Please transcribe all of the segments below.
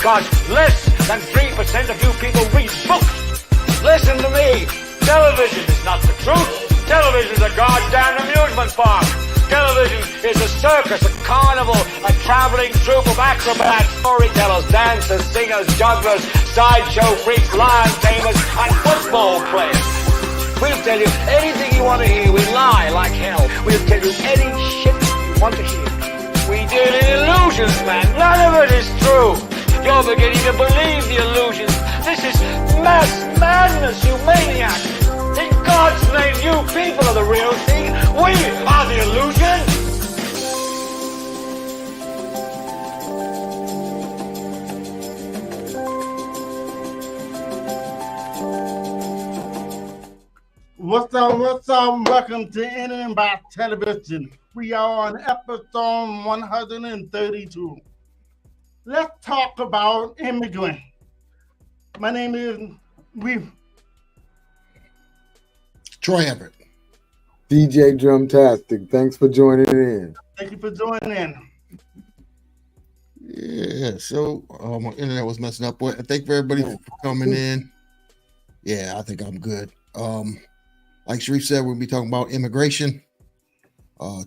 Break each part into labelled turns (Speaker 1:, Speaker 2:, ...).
Speaker 1: because less than 3% of you people read books. Listen to me. Television is not the truth. Television is a goddamn amusement park. Television is a circus, a carnival, a traveling troupe of acrobats, storytellers, dancers, singers, jugglers, sideshow freaks, lion tamers, and football players. We'll tell you anything you want to hear. We lie like hell. We'll tell you any shit you want to hear. We deal in illusions, man. None of it is true. You're beginning to believe the illusions. This is mass madness, you maniac. In God's name, you people are the real thing. We are the illusion.
Speaker 2: What's up? Welcome to In by Television. We are on episode 132. Let's talk about immigrant. My name is
Speaker 3: Troy Everett.
Speaker 4: DJ Drumtastic. Thanks for joining in.
Speaker 2: Thank you for joining in.
Speaker 3: Yeah, so my internet was messing up. But thank you everybody for coming in. Yeah, I think I'm good. Like Sharif said, we'll be talking about immigration.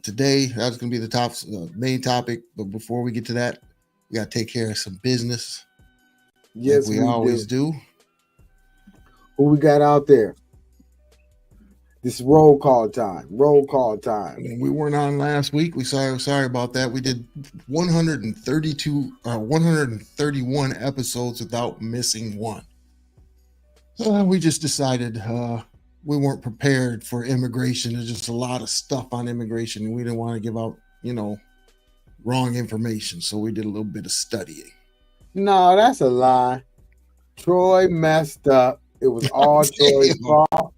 Speaker 3: Today, that's going to be the main topic. But before we get to that, we got to take care of some business.
Speaker 4: Yes,
Speaker 3: like we always do.
Speaker 4: Who we got out there? This roll call time. Roll call time.
Speaker 3: We weren't on last week. We sorry about that. We did 131 episodes without missing one. We just decided we weren't prepared for immigration. There's just a lot of stuff on immigration, and we didn't want to give out, wrong information. So we did a little bit of studying.
Speaker 4: No, that's a lie. Troy messed up. It was all Troy's fault.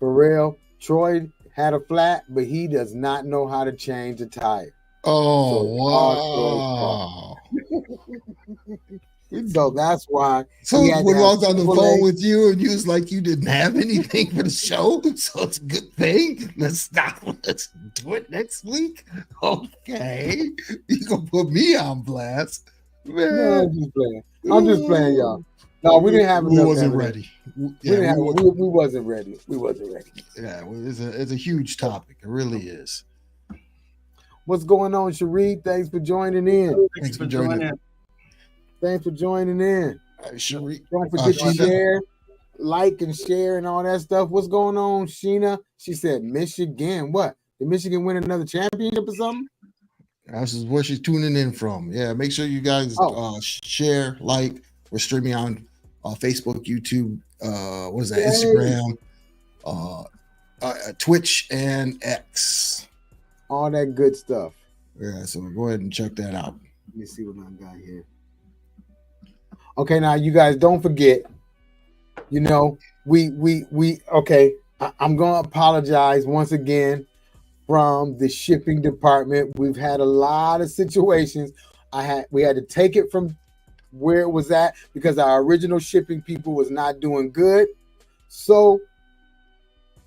Speaker 4: For real. Troy had a flat, but he does not know how to change a tire.
Speaker 3: Oh, wow.
Speaker 4: So that's why.
Speaker 3: So when I was on the phone with you and you was like, you didn't have anything for the show, so it's a good thing. Let's do it next week. Okay. You gonna put me on blast. Man.
Speaker 4: No, I'm just playing, y'all. No, we didn't have enough.
Speaker 3: We wasn't ready.
Speaker 4: We wasn't ready. We wasn't ready.
Speaker 3: Yeah, it's a huge topic. It really is.
Speaker 4: What's going on, Sharif? Thanks for joining in.
Speaker 3: Thanks for joining in.
Speaker 4: Thanks for joining in.
Speaker 3: Sharif.
Speaker 4: Don't forget to share, like, and share and all that stuff. What's going on, Sheena? She said Michigan. What? Did Michigan win another championship or something?
Speaker 3: This is where she's tuning in from. Yeah, make sure you guys share, like. We're streaming on Facebook, YouTube, Instagram, Twitch, and X.
Speaker 4: All that good stuff.
Speaker 3: Yeah, so go ahead and check that out.
Speaker 4: Let me see what I got here. Okay, now you guys don't forget. I'm gonna apologize once again from the shipping department. We've had a lot of situations. We had to take it from where it was at because our original shipping people was not doing good. So,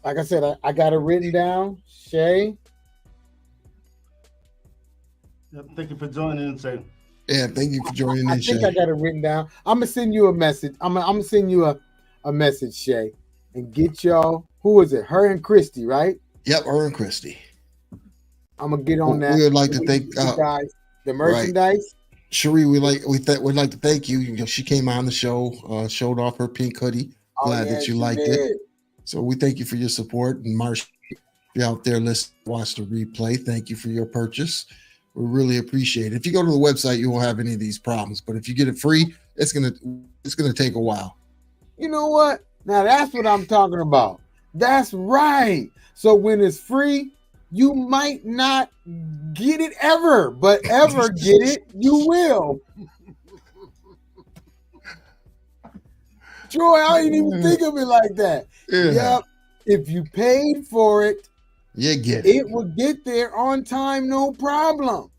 Speaker 4: like I said, I got it written down. Shay.
Speaker 2: Thank you for joining in, Shay.
Speaker 3: Yeah, thank you for joining in, Shay.
Speaker 4: I think I got it written down. I'm gonna send you a message. I'm gonna send you a message, Shay, and get y'all. Who is it? Her and Christy, right?
Speaker 3: Yep, her and Christy.
Speaker 4: I'm gonna get on that.
Speaker 3: We would like to thank
Speaker 4: guys. The merchandise.
Speaker 3: Right. Cherie, we'd like to thank you. She came on the show, showed off her pink hoodie. Glad that you liked it. So we thank you for your support. And Marsh, if you're out there listening, watch the replay. Thank you for your purchase. We really appreciate it. If you go to the website, you won't have any of these problems. But if you get it free, it's gonna take a while.
Speaker 4: You know what? Now that's what I'm talking about. That's right. So when it's free, you might not get it ever, but ever get it, you will. Troy, I didn't even think of it like that.
Speaker 3: Yeah.
Speaker 4: Yep. If you paid for it,
Speaker 3: you get
Speaker 4: it will get there on time, no problem.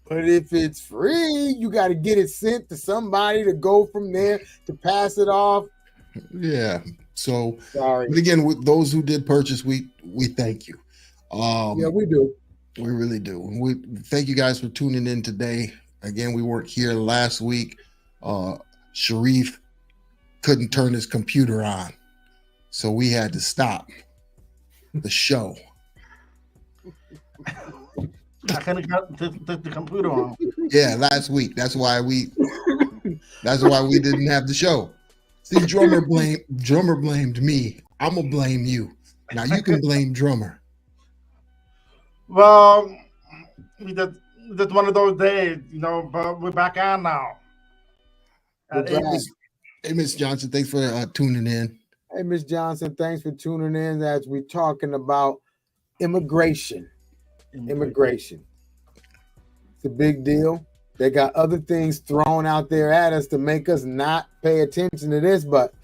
Speaker 4: But if it's free, you got to get it sent to somebody to go from there to pass it off.
Speaker 3: Yeah. So,
Speaker 4: sorry.
Speaker 3: But again, with those who did purchase, we thank you.
Speaker 4: Yeah, we do.
Speaker 3: We really do. We thank you guys for tuning in today. Again, we weren't here last week. Sharif couldn't turn his computer on, so we had to stop the show.
Speaker 2: I couldn't get the computer on.
Speaker 3: Yeah, last week. That's why we didn't have the show. See, drummer blamed me. I'm gonna blame you. Now you can blame drummer.
Speaker 2: Well, that's one of those days, but we're back on now.
Speaker 3: Hey, Miss Johnson, thanks for tuning in.
Speaker 4: Hey, Miss Johnson, thanks for tuning in as we're talking about immigration. Immigration. It's a big deal. They got other things thrown out there at us to make us not pay attention to this, but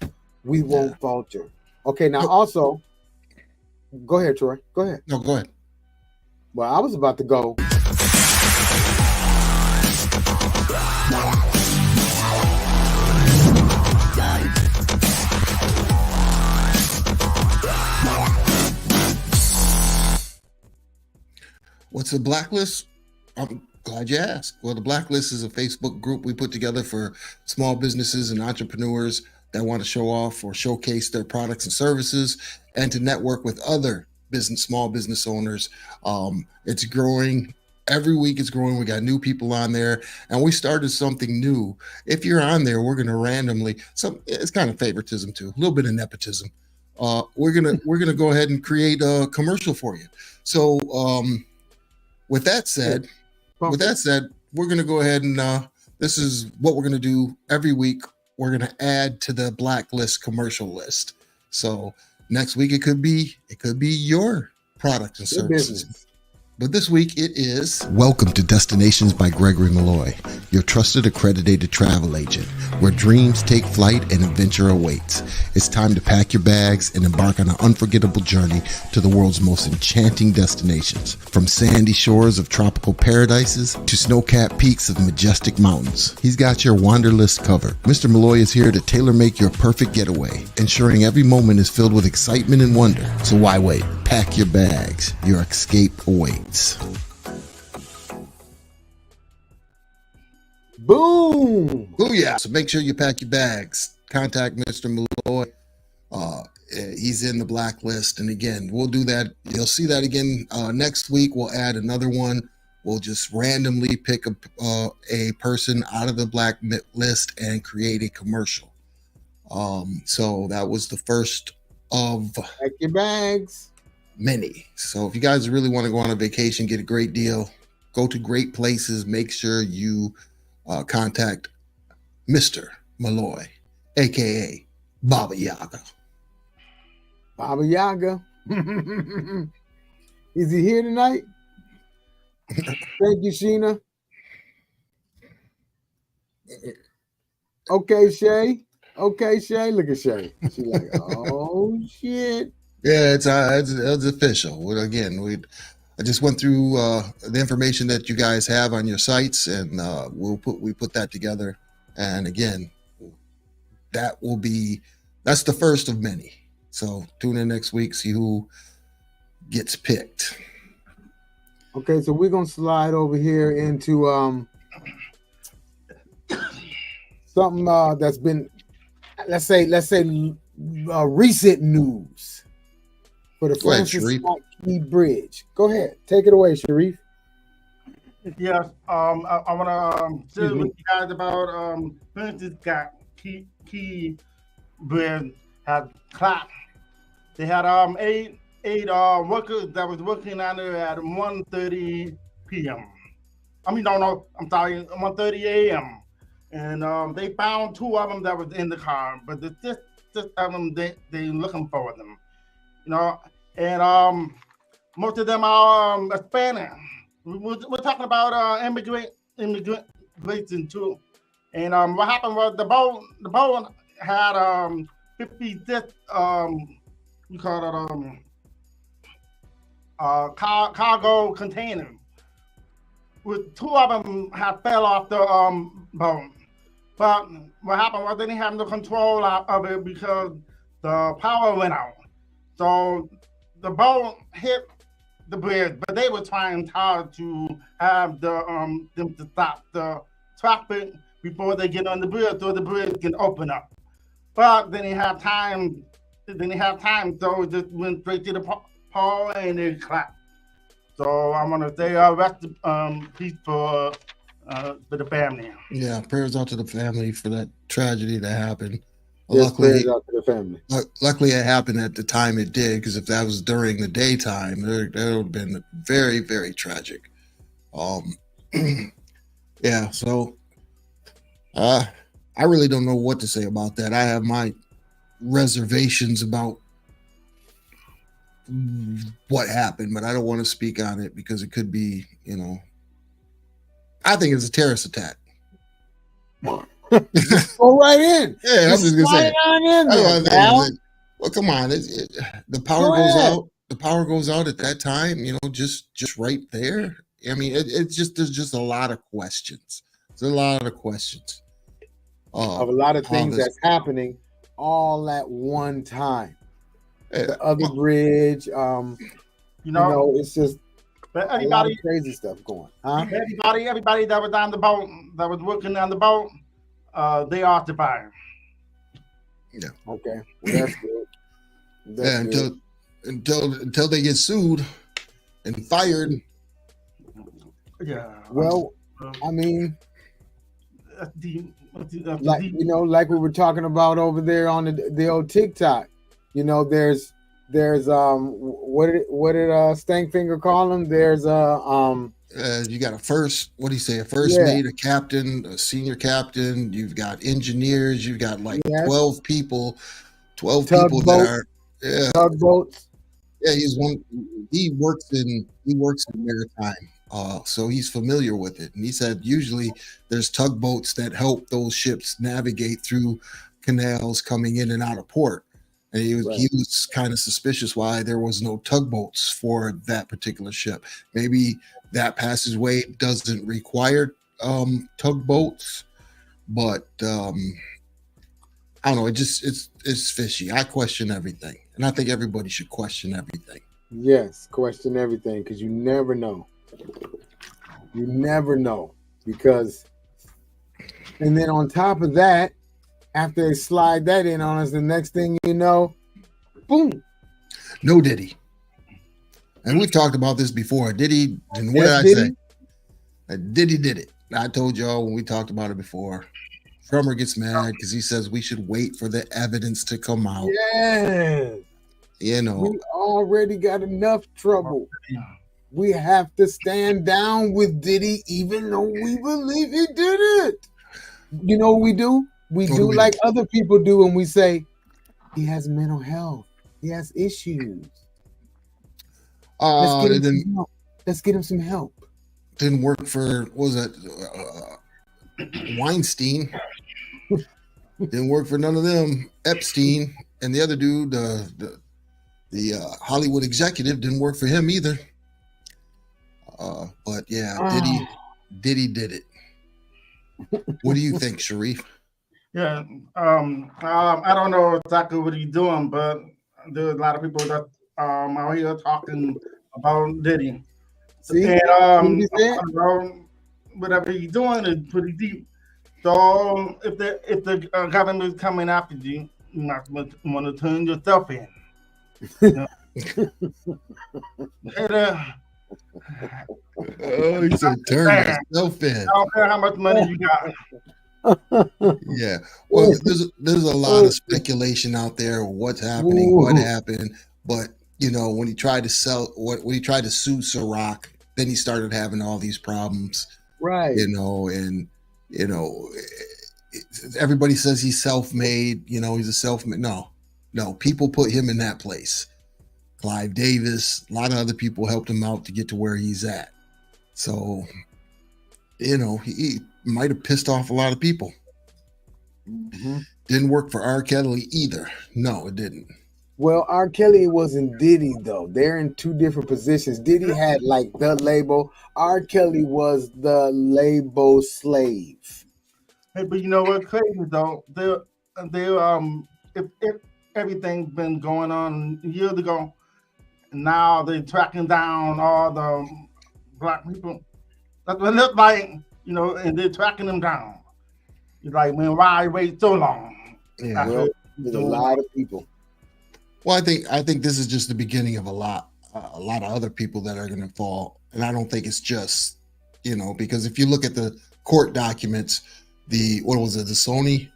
Speaker 4: we won't falter. Okay, now also, go ahead, Troy. Go ahead.
Speaker 3: No, go ahead.
Speaker 4: Well, I was about to go.
Speaker 3: What's the Blacklist? I'm glad you asked. Well, the Blacklist is a Facebook group we put together for small businesses and entrepreneurs that want to show off or showcase their products and services and to network with other small business owners. It's growing. Every week it's growing. We got new people on there, and we started something new. If you're on there, we're going to randomly, it's kind of favoritism too, a little bit of nepotism. We're gonna go ahead and create a commercial for you. So with that said, we're going to go ahead and this is what we're going to do every week. We're going to add to the Blacklist commercial list. So next week it could be your product and services. But this week it is Welcome to Destinations by Gregory Malloy, your trusted accredited travel agent, where dreams take flight and adventure awaits. It's time to pack your bags and embark on an unforgettable journey to the world's most enchanting destinations. From sandy shores of tropical paradises to snow-capped peaks of majestic mountains, he's got your wanderlist covered. Mr. Malloy is here to tailor-make your perfect getaway, ensuring every moment is filled with excitement and wonder. So why wait? Pack your bags. Your escape awaits.
Speaker 4: Boom!
Speaker 3: Booyah! So make sure you pack your bags. Contact Mr. Malloy. He's in the Blacklist. And again, we'll do that. You'll see that again next week. We'll add another one. We'll just randomly pick a person out of the Blacklist and create a commercial. So that was the first of
Speaker 4: Pack your bags.
Speaker 3: Many. So if you guys really want to go on a vacation, get a great deal, go to great places, make sure you contact Mr. Malloy, aka Baba Yaga.
Speaker 4: Baba Yaga. Is he here tonight? Thank you, Sheena. Okay, Shay. Look at Shay. She's like, oh shit.
Speaker 3: Yeah, it's official. I just went through the information that you guys have on your sites, and we put that together. And again, that's the first of many. So tune in next week, see who gets picked.
Speaker 4: Okay, so we're gonna slide over here into something that's been, let's say recent news. For the Francis Scott Key Bridge. Go ahead. Take it away, Sharif.
Speaker 2: Yes. I want to tell you guys about Francis Scott Key Bridge had clapped. They had eight workers that was working on it at 1:30 p.m. I'm sorry, 1:30 a.m. And they found two of them that was in the car, but the just of them they looking for them. And most of them are Hispanic. We're talking about immigration too. And what happened was the boat had 56 we call it cargo containers. With two of them had fell off the boat. But what happened was they didn't have no control of it because the power went out. So the boat hit the bridge, but they were trying hard to have them to stop the traffic before they get on the bridge, so the bridge can open up. But then they have time. So it just went straight to the pole and they clapped. So I'm gonna say rest peace for the family.
Speaker 3: Yeah, prayers out to the family for that tragedy that happened.
Speaker 4: Yes, prayers out to the family.
Speaker 3: Luckily, it happened at the time it did, because if that was during the daytime, that would have been very, very tragic. Yeah, so I really don't know what to say about that. I have my reservations about what happened, but I don't want to speak on it because it could be, I think it's a terrorist attack.
Speaker 4: Go right in.
Speaker 3: Yeah, I'm just gonna say it. Well, come on, the power goes out. The power goes out at that time. Just right there. I mean, there's just a lot of questions. There's a lot of questions
Speaker 4: of a lot of things that's happening all at one time. The other bridge, it's just a lot of crazy stuff going.
Speaker 2: Everybody that was on the boat, that was working on the boat, they are the fire.
Speaker 3: Yeah.
Speaker 4: Okay. Well, that's good.
Speaker 3: Until they get sued and fired.
Speaker 2: Yeah.
Speaker 4: Well, I mean, like we were talking about over there on the old TikTok. There's what did Stankfinger call them? There's
Speaker 3: you got a first mate, a captain, a senior captain. You've got engineers. You've got 12 people. 12 people that are
Speaker 4: tugboats.
Speaker 3: Yeah, he works in maritime. So he's familiar with it. And he said usually there's tugboats that help those ships navigate through canals coming in and out of port. And he was kind of suspicious why there was no tugboats for that particular ship. Maybe that passageway doesn't require tugboats, but I don't know. It's fishy. I question everything, and I think everybody should question everything.
Speaker 4: Yes, question everything, because you never know. You never know, because, and then on top of that, after they slide that in on us, the next thing you know, boom.
Speaker 3: No Diddy. And we've talked about this before. Diddy, and what did I say? Diddy did it. I told y'all when we talked about it before. Drummer gets mad because he says we should wait for the evidence to come out.
Speaker 4: Yes.
Speaker 3: We
Speaker 4: already got enough trouble. We have to stand down with Diddy, even though we believe he did it. You know what we do? We do like other people do, and we say he has mental health. He has issues. Let's get him some help.
Speaker 3: Didn't work for, what was that? Weinstein. Didn't work for none of them. Epstein and the other dude, the Hollywood executive, didn't work for him either. But yeah, Diddy did it. What do you think, Sharif?
Speaker 2: Yeah, I don't know exactly what he's doing, but there's a lot of people that out here talking about Diddy.
Speaker 4: See,
Speaker 2: and whatever he's doing is pretty deep. So if the government is coming after you, you might want to turn yourself in.
Speaker 3: He said turn yourself in.
Speaker 2: I don't care how much money you got.
Speaker 3: Yeah, well, there's a lot of speculation out there. What's happening? What happened? But when he tried to sue Ciroc, then he started having all these problems.
Speaker 4: Right.
Speaker 3: Everybody says he's self-made. He's a self-made. No, people put him in that place. Clive Davis, a lot of other people helped him out to get to where he's at. So, he might have pissed off a lot of people.
Speaker 4: Mm-hmm.
Speaker 3: Didn't work for R. Kelly either. No, it didn't.
Speaker 4: Well, R. Kelly wasn't Diddy, though. They're in two different positions. Diddy had the label. R. Kelly was the label slave.
Speaker 2: Hey, but you know what's crazy though? If everything's been going on years ago, now they're tracking down all the black people. That's what it looks like, and they're tracking them down. Like, man, why wait so long?
Speaker 3: Yeah.
Speaker 4: Well, there's a lot of people.
Speaker 3: Well, I think this is just the beginning of a lot of other people that are going to fall, and I don't think it's just, because if you look at the court documents, the Sony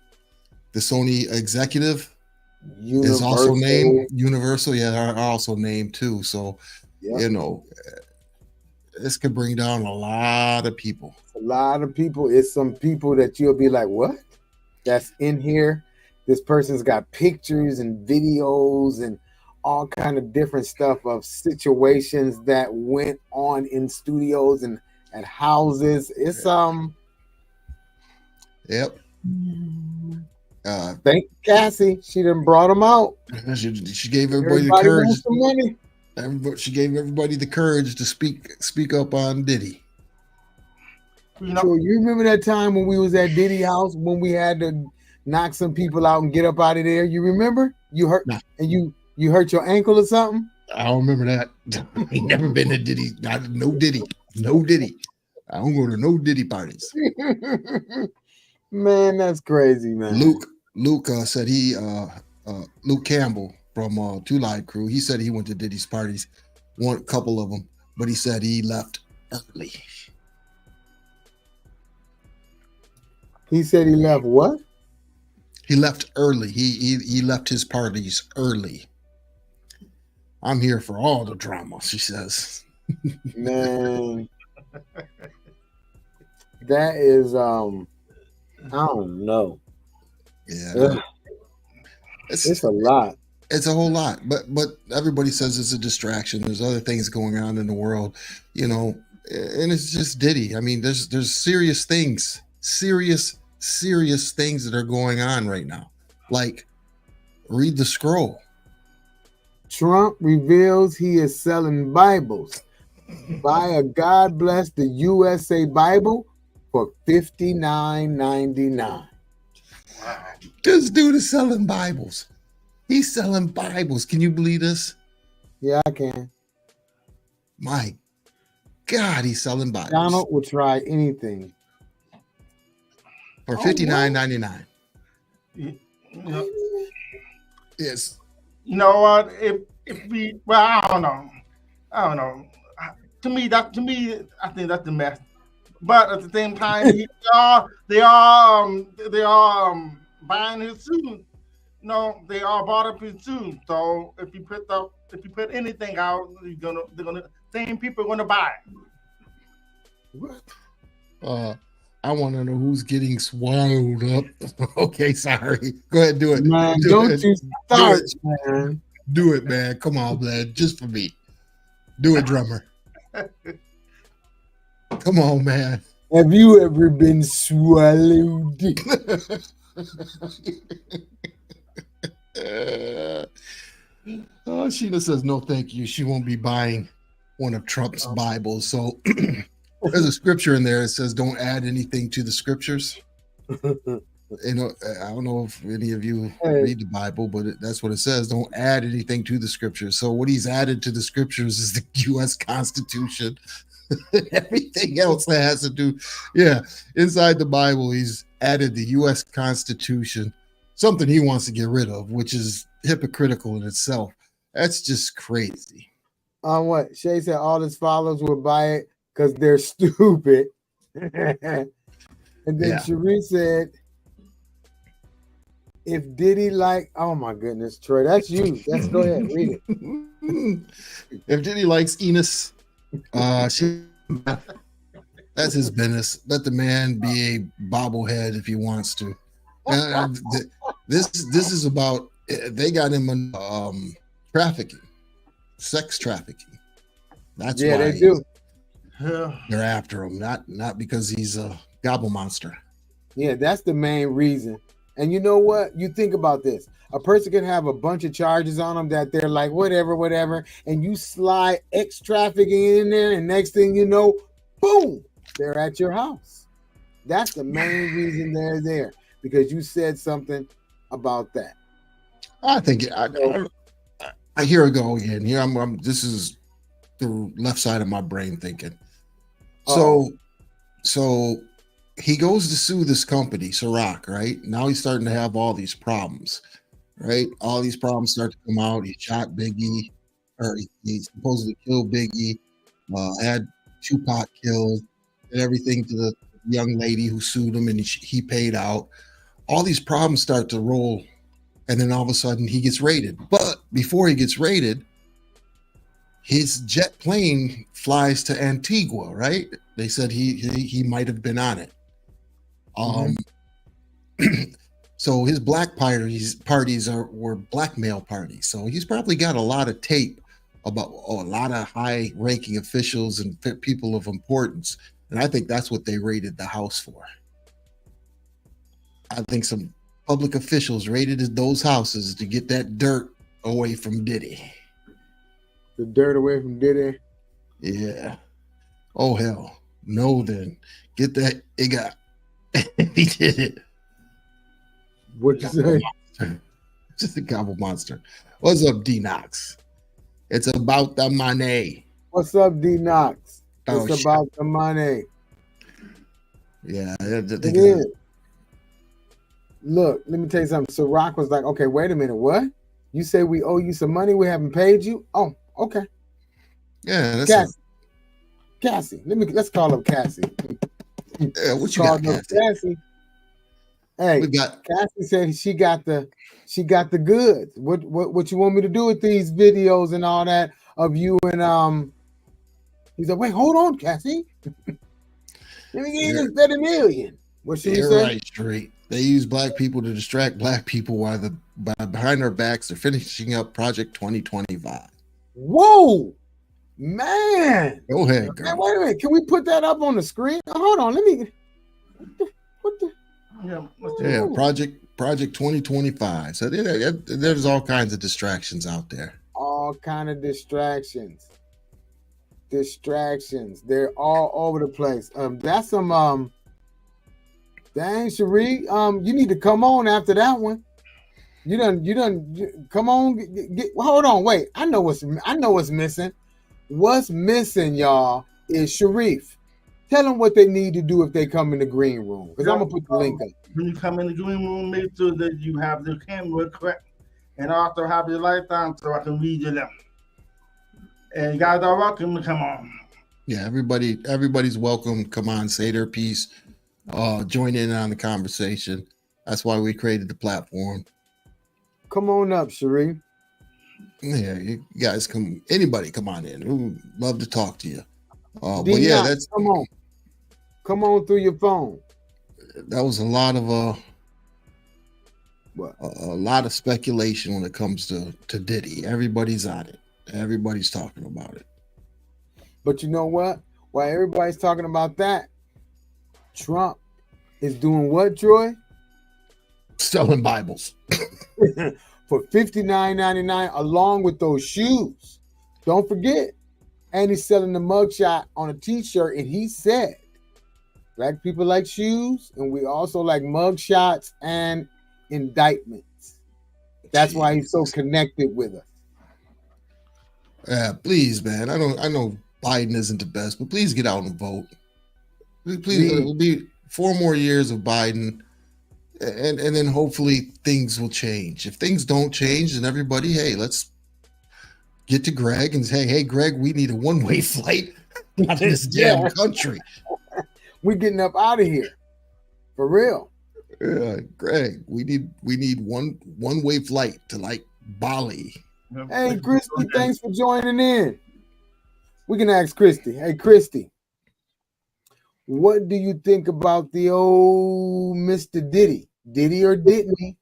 Speaker 3: executive is also named. Universal, are also named too. So, this could bring down a lot of people.
Speaker 4: A lot of people. It's some people that you'll be like, what? That's in here. This person's got pictures and videos and all kind of different stuff of situations that went on in studios and at houses. It's
Speaker 3: Yep.
Speaker 4: Thank Cassie. She done brought them out.
Speaker 3: She gave everybody the courage.
Speaker 4: Wants some money.
Speaker 3: She gave everybody the courage to speak up on Diddy.
Speaker 4: So you remember that time when we was at Diddy house when we had to knock some people out and get up out of there? You remember? You hurt and you hurt your ankle or something?
Speaker 3: I don't remember that. I ain't never been to Diddy. No Diddy. I don't go to no Diddy parties.
Speaker 4: Man, that's crazy, man.
Speaker 3: Luke said Luke Campbell from Two Live Crew. He said he went to Diddy's parties, a couple of them, but he said he left early.
Speaker 4: He said he left what?
Speaker 3: He left early. He left his parties early. I'm here for all the drama, she says.
Speaker 4: Man, that is I don't know.
Speaker 3: Yeah,
Speaker 4: it's a lot.
Speaker 3: It's a whole lot, but everybody says it's a distraction. There's other things going on in the world, and it's just Diddy. I mean, there's serious things that are going on right now. Like, read the scroll.
Speaker 4: Trump reveals he is selling Bibles. Buy a God Bless the USA Bible for $59.99.
Speaker 3: This dude is selling Bibles. He's selling Bibles. Can you believe this?
Speaker 4: Yeah, I can.
Speaker 3: My God, he's selling Bibles.
Speaker 4: Donald will try anything.
Speaker 3: For $59.99. Yes.
Speaker 2: You know what? I don't know. To me, I think that's the mess. But at the same time, they are buying his suit. They all bought up his suit. So if you put anything out, same people are gonna buy it.
Speaker 3: What? I want to know who's getting swallowed up. Okay, sorry. Go ahead, do it.
Speaker 4: Man, don't you start, man.
Speaker 3: Do it, man. Come on, man. Just for me. Do it, drummer. Come on, man.
Speaker 4: Have you ever been swallowed?
Speaker 3: Sheena says no, thank you. She won't be buying one of Trump's Bibles. So there's a scripture in there that says don't add anything to the scriptures. I don't know if any of you read the Bible, but that's what it says. Don't add anything to the scriptures. So what he's added to the scriptures is the U.S. Constitution. Everything else that has to do, inside the Bible, he's added the U.S. Constitution, something he wants to get rid of, which is hypocritical in itself. That's just crazy.
Speaker 4: What? Shay said all his followers will buy it because they're stupid. And then Cherie said, if Diddy oh my goodness, Troy, that's you. Let's go ahead, read it.
Speaker 3: If Diddy likes Enos, that's his business. Let the man be a bobblehead if he wants to. This is about, they got him on trafficking, sex trafficking. That's why
Speaker 4: they do.
Speaker 3: They're after him, not because he's a gobble monster.
Speaker 4: Yeah, that's the main reason. And you know what? You think about this. A person can have a bunch of charges on them that they're like, whatever, and you slide X trafficking in there, and next thing you know, boom, they're at your house. That's the main reason they're there, because you said something about that.
Speaker 3: I think I hear it go again. Here this is the left side of my brain thinking. So he goes to sue this company, Ciroc, right? Now he's starting to have all these problems, right? All these problems start to come out. He shot Biggie, or he supposedly killed Biggie, had Tupac killed, and everything to the young lady who sued him, and he paid out. All these problems start to roll, and then all of a sudden he gets raided. But before he gets raided, his jet plane flies to Antigua, right? They said he might have been on it. So his black parties were blackmail parties. So he's probably got a lot of tape about a lot of high-ranking officials and people of importance. And I think that's what they raided the house for. I think some public officials raided those houses to get that dirt away from Diddy.
Speaker 4: The dirt away from Diddy?
Speaker 3: Yeah. Oh, hell. No, then. Get that. It got. He did it.
Speaker 4: What you say?
Speaker 3: Just a gobble monster. What's up, D-Knox? It's about the money.
Speaker 4: What's up, D-Knox?
Speaker 3: Oh,
Speaker 4: it's about the money.
Speaker 3: Yeah.
Speaker 4: It is. Look, let me tell you something. So Rock was like, okay, wait a minute. What? You say we owe you some money? We haven't paid you? Oh, okay.
Speaker 3: Yeah, that's
Speaker 4: Cassie. Let's call up Cassie.
Speaker 3: Yeah, what you got,
Speaker 4: Cassie? Hey, Cassie said she got the goods. What you want me to do with these videos and all that of you and He's like, wait, hold on, Cassie. Let me get this $30 million. What should we say?
Speaker 3: Right, straight. They use black people to distract black people while behind our backs they're finishing up Project 2025.
Speaker 4: Whoa, man!
Speaker 3: Go ahead, girl.
Speaker 4: Man, wait a minute. Can we put that up on the screen? Oh, hold on. Let me. What the?
Speaker 3: Yeah, Project 2025. So there's all kinds of distractions out there.
Speaker 4: All kind of distractions. They're all over the place. That's some dang, Cherie. You need to come on after that one. You done come on. Hold on, wait. I know what's missing. What's missing, y'all, is Sharif. Tell them what they need to do if they come in the green room. Because I'm gonna put the link up.
Speaker 2: When you come in the green room, make sure that you have the camera correct, and also have your light on so I can read your lips. And you guys are welcome to come on.
Speaker 3: Yeah, everybody's welcome. Come on, say their piece. Join in on the conversation. That's why we created the platform.
Speaker 4: Come on up, Sharif.
Speaker 3: Yeah, you guys anybody come on in. We would love to talk to you. But yeah, that's
Speaker 4: come on through your phone.
Speaker 3: That was a lot of a lot of speculation when it comes to Diddy. Everybody's on it. Everybody's talking about it.
Speaker 4: But you know what? While everybody's talking about that, Trump is doing what, Troy?
Speaker 3: Selling Bibles.
Speaker 4: For $59.99 along with those shoes. Don't forget. And he's selling the mugshot on a t-shirt. And he said, black people like shoes, and we also like mugshots and indictments. That's why he's so connected with us.
Speaker 3: Yeah, please, man. I know Biden isn't the best, but please get out and vote. Please, it'll be 4 more years of Biden, and then hopefully things will change. If things don't change, then everybody, hey, let's get to Greg and say, hey, Greg, we need a one-way flight out of this damn country.
Speaker 4: We're getting up out of here, for real.
Speaker 3: Yeah, Greg, we need one-way flight to like Bali.
Speaker 4: Hey, Christy, thanks for joining in. We can ask Christy. Hey, Christy, what do you think about the old Mr. Diddy? Diddy or didn't he?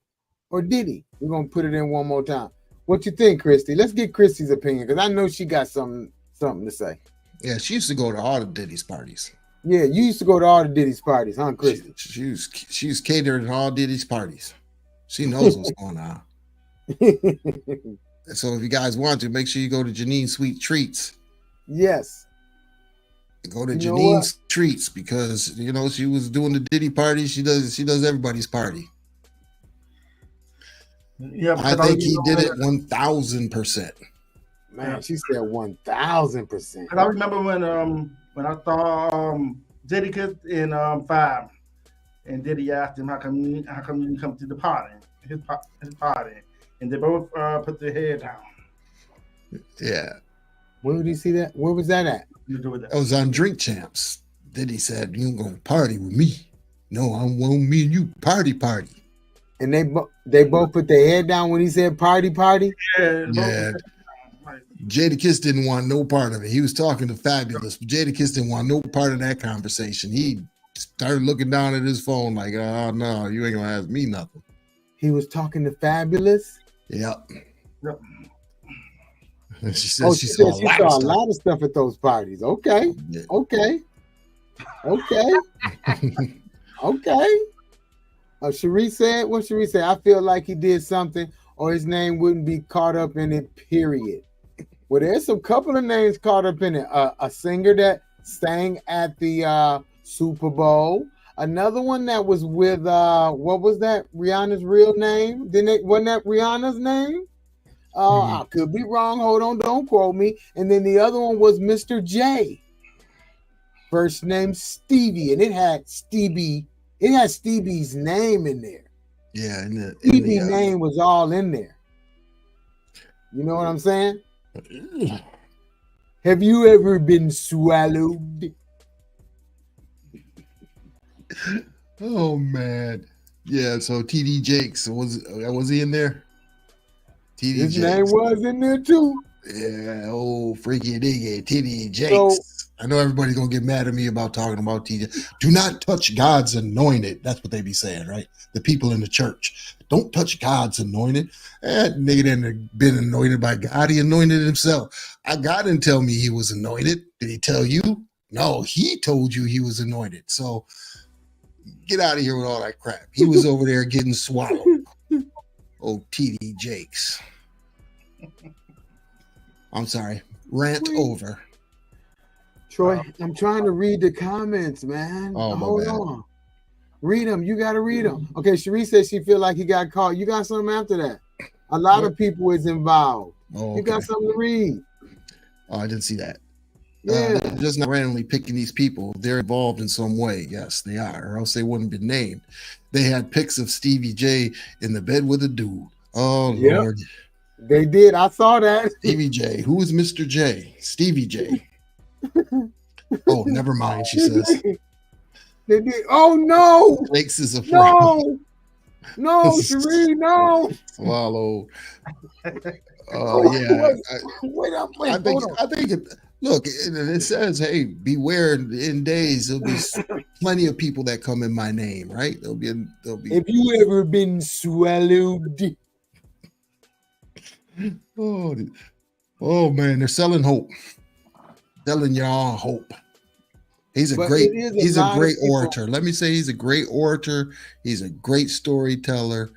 Speaker 4: Or did he? We're going to put it in one more time. What you think, Christy? Let's get Christy's opinion, because I know she got something to say.
Speaker 3: Yeah, she used to go to all the Diddy's parties.
Speaker 4: Yeah, you used to go to all the Diddy's parties, huh, Christy?
Speaker 3: She was catering to all Diddy's parties. She knows what's going on. So if you guys want to, make sure you go to Janine's Sweet Treats.
Speaker 4: Yes.
Speaker 3: Go to Janine's Treats, because she was doing the Diddy party. She does everybody's party.
Speaker 2: Yeah,
Speaker 3: I think he did it 1,000%.
Speaker 4: Man, she said 1,000%.
Speaker 2: And I remember when I saw Diddy in 5, and Diddy asked him, how come you didn't come to the party, his party, and they both put their head down.
Speaker 3: Yeah.
Speaker 4: Where did he see that? Where was that at?
Speaker 3: That was on Drink Champs. Diddy said, "You gonna party with me? No, I want me and you party."
Speaker 4: And they both put their head down when he said party.
Speaker 3: Yeah. Jadakiss didn't want no part of it. He was talking to Fabulous. Jadakiss didn't want no part of that conversation. He started looking down at his phone like, "Oh no, you ain't gonna ask me nothing."
Speaker 4: He was talking to Fabulous.
Speaker 3: Yep. She
Speaker 4: said she saw a lot of stuff at those parties. Okay.
Speaker 3: Yeah.
Speaker 4: Okay. Cherie said, what Cherie said, I feel like he did something or his name wouldn't be caught up in it, period. Well, there's some couple of names caught up in it. A singer that sang at the Super Bowl. Another one that was with, what was that? Rihanna's real name? Wasn't that Rihanna's name? I could be wrong. Hold on, don't quote me. And then the other one was Mr. J. First name Stevie, and it had Stevie's name in there.
Speaker 3: Yeah,
Speaker 4: Stevie's name was all in there. You know what I'm saying? Have you ever been swallowed?
Speaker 3: Oh man. Yeah, so TD Jakes, was he in there?
Speaker 4: His name was in there too.
Speaker 3: Yeah, freaky diggy, TD Jakes.
Speaker 4: So,
Speaker 3: I know everybody's gonna get mad at me about talking about TD. Do not touch God's anointed. That's what they be saying, right? The people in the church. Don't touch God's anointed. That nigga didn't been anointed by God. He anointed himself. God didn't tell me he was anointed. Did he tell you? No, he told you he was anointed. So get out of here with all that crap. He was over there getting swallowed. Oh, TD Jakes. I'm sorry. Rant over.
Speaker 4: Troy, I'm trying to read the comments, man. Hold on. Read them. You got to read them. Okay, Cherie says she feel like he got caught. You got something after that. A lot of people is involved.
Speaker 3: Oh, okay.
Speaker 4: You got something to read.
Speaker 3: Oh, I didn't see that.
Speaker 4: Yeah.
Speaker 3: They're just not randomly picking these people. They're involved in some way. Yes, they are, or else they wouldn't be named. They had pics of Stevie J in the bed with a dude. Oh,
Speaker 4: yep.
Speaker 3: Lord.
Speaker 4: They did. I saw that.
Speaker 3: Stevie J. Who is Mr. J? Stevie J. Oh, never mind, she says.
Speaker 4: They did. Oh, no.
Speaker 3: Jakes is a friend.
Speaker 4: No, Cherie, no.
Speaker 3: Swallow. Yeah. I think look, it says, hey, beware in days. There'll be plenty of people that come in my name, right? There'll be.
Speaker 4: Have you ever been swallowed?
Speaker 3: Oh man, they're selling hope. Selling y'all hope. He's a great orator. Let me say he's a great orator. He's a great storyteller.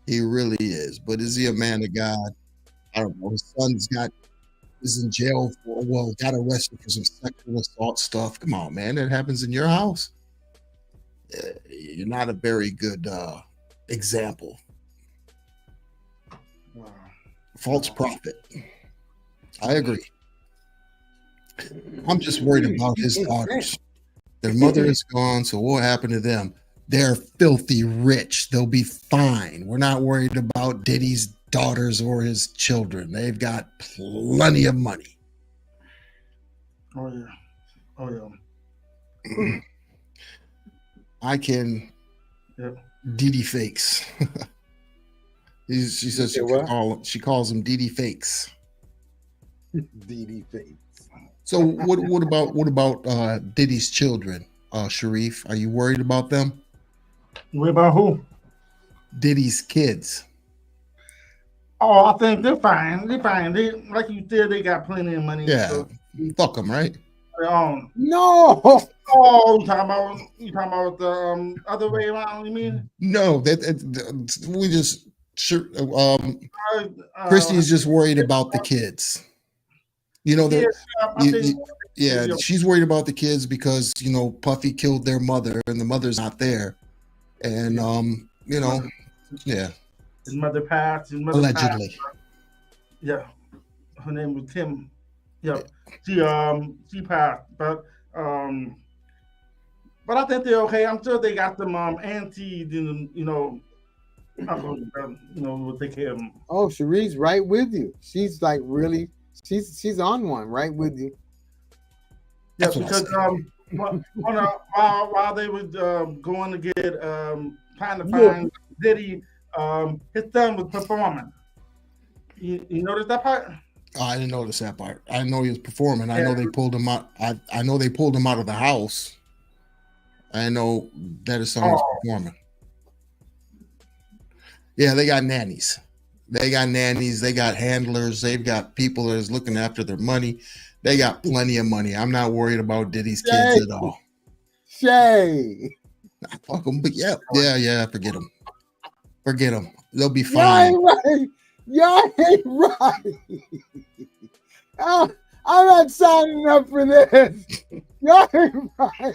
Speaker 3: He really is. But is he a man of God? I don't know. His son's is in jail got arrested for some sexual assault stuff. Come on, man. That happens in your house. You're not a very good example. False prophet. I agree. I'm just worried about his daughters. Their mother is gone, so what happened to them? They're filthy rich. They'll be fine. We're not worried about Diddy's daughters or his children. They've got plenty of money.
Speaker 2: Oh yeah.
Speaker 3: I can.
Speaker 2: Yep.
Speaker 3: Diddy fakes. She says she calls them Diddy fakes.
Speaker 4: Diddy fakes.
Speaker 3: So what about Diddy's children, Sharif? Are you worried about them?
Speaker 2: Worried about who?
Speaker 3: Diddy's kids.
Speaker 2: Oh, I think they're fine. They're fine. They, like you said, they got plenty of money.
Speaker 3: Yeah,
Speaker 2: so.
Speaker 3: Fuck them, right?
Speaker 4: No.
Speaker 2: Oh, you talking about the other way around? You mean?
Speaker 3: No, we just Christy's just worried about the kids. You know that. She's worried about the kids because Puffy killed their mother and the mother's not there, and
Speaker 2: his mother passed.
Speaker 3: Allegedly.
Speaker 2: Passed. Yeah, her name was Kim. Yeah, she passed, but but I think they're okay. I'm sure they got them anti, will take care of them.
Speaker 4: Oh, Cherie's right with you. She's like really, she's on one right with you.
Speaker 2: Yeah, because while they were going to get trying to find Diddy, his son was performing. You noticed that part?
Speaker 3: Oh, I didn't notice that part. I know he was performing. I know they pulled him out. I know they pulled him out of the house. I know that his son was performing. Yeah, they got nannies. They got handlers. They've got people that's looking after their money. They got plenty of money. I'm not worried about Diddy's kids at all.
Speaker 4: Shay.
Speaker 3: Fuck them, but yeah, forget them. Forget them. They'll be fine.
Speaker 4: Y'all ain't right. I'm not signing up for this. Y'all ain't right.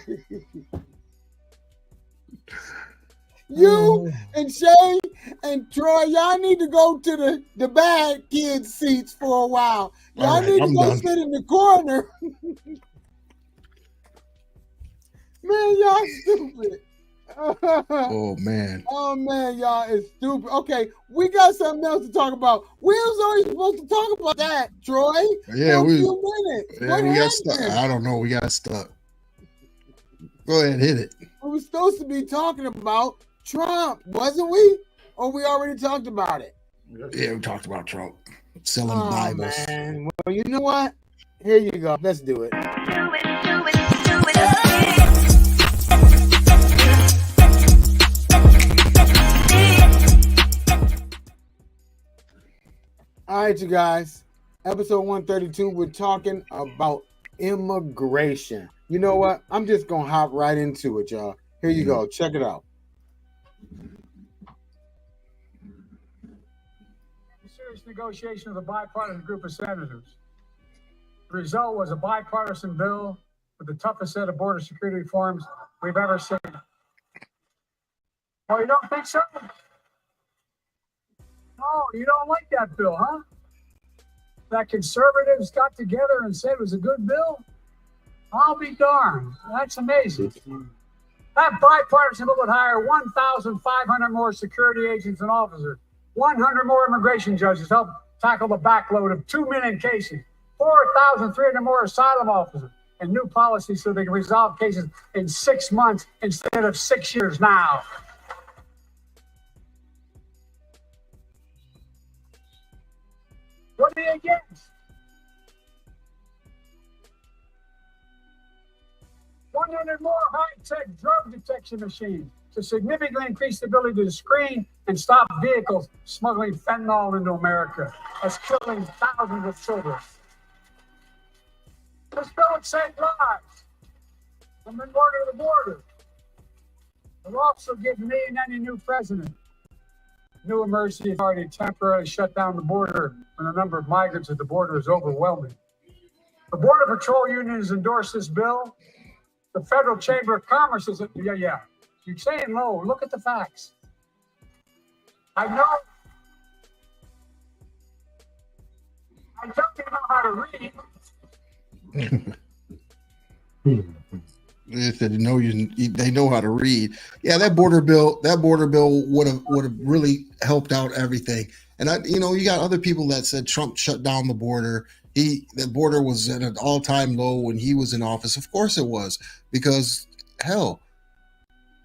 Speaker 4: You and Shay and Troy, y'all need to go to the bad kids seats for a while. Y'all need to go sit in the corner. Man, y'all stupid.
Speaker 3: Oh man,
Speaker 4: y'all is stupid. Okay, we got something else to talk about. We was always supposed to talk about that, Troy.
Speaker 3: Yeah,
Speaker 4: we got
Speaker 3: stuck. I don't know. We got stuck. Go ahead, hit it.
Speaker 4: We were supposed to be talking about Trump, wasn't we? Or we already talked about it?
Speaker 3: Yeah, we talked about Trump selling Bibles.
Speaker 4: Man. Well, you know what? Here you go. Let's do it. All right, you guys. Episode 132, we're talking about immigration. You know what? I'm just going to hop right into it, y'all. Here you go. Check it out.
Speaker 5: Serious negotiation with a bipartisan group of senators. The result was a bipartisan bill with the toughest set of border security reforms we've ever seen. Oh, you don't think so? Oh, you don't like that bill, huh? That conservatives got together and said it was a good bill? I'll be darned. That's amazing. That bipartisan bill would hire 1,500 more security agents and officers, 100 more immigration judges to help tackle the backload of 2 million cases, 4,300 more asylum officers, and new policies so they can resolve cases in 6 months instead of 6 years now. What are they against? 100 more high-tech drug detection machines to significantly increase the ability to screen and stop vehicles smuggling fentanyl into America. That's killing thousands of children. This bill would save lives from the border to the border. It will also give me and any new president new emergency authority to temporarily shut down the border when the number of migrants at the border is overwhelming. The Border Patrol Union has endorsed this bill. The Federal Chamber of Commerce is, yeah. You're saying low. Look at the facts. I know you know how to read.
Speaker 3: They said they know how to read. Yeah, that border bill would have really helped out everything. And you got other people that said Trump shut down the border. The border was at an all-time low when he was in office. Of course it was, because hell,